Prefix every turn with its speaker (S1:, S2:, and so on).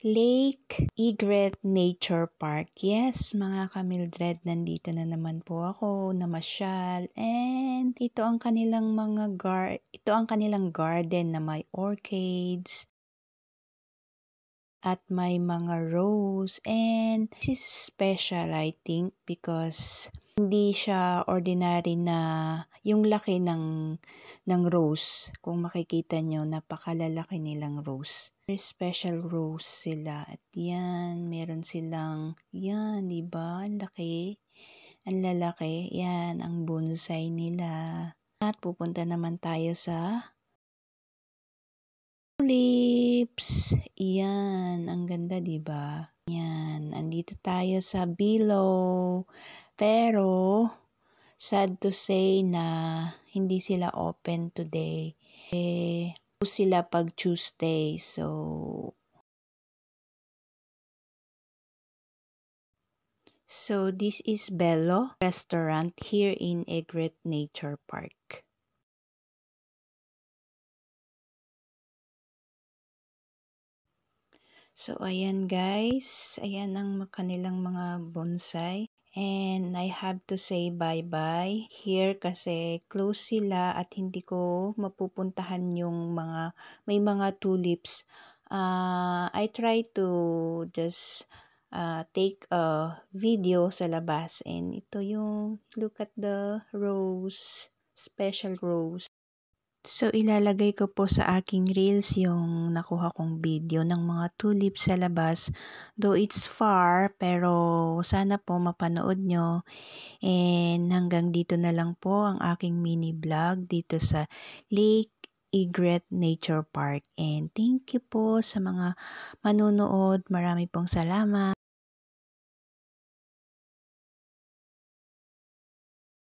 S1: Lake Egret Nature Park. Yes, mga kamildred, nandito na naman po ako namasyal, and ito ang kanilang garden na may orchids at may mga rose, and this is special I think because hindi siya ordinary na yung laki ng rose. Kung makikita nyo, napakalalaki nilang rose. Very special rose sila. At yan, meron silang, yan, diba? Ang laki. Ang lalaki. Yan, ang bonsai nila. At pupunta naman tayo sa tulips. Yan, ang ganda, diba? Yan, andito tayo sa below. Pero, sad to say na hindi sila open today. Sila pag Tuesday. So this is Bello Restaurant here in Egret Nature Park. So ayan guys, ayan ang kanilang mga bonsai. And I have to say bye-bye here kasi close sila at hindi ko mapupuntahan yung may mga tulips. I try to just take a video sa labas, and ito yung look at the rose, special rose. So, ilalagay ko po sa aking reels yung nakuha kong video ng mga tulips sa labas. Though it's far, pero sana po mapanood nyo. And hanggang dito na lang po ang aking mini vlog dito sa Lake Egret Nature Park. And thank you po sa mga manunood. Marami pong salamat.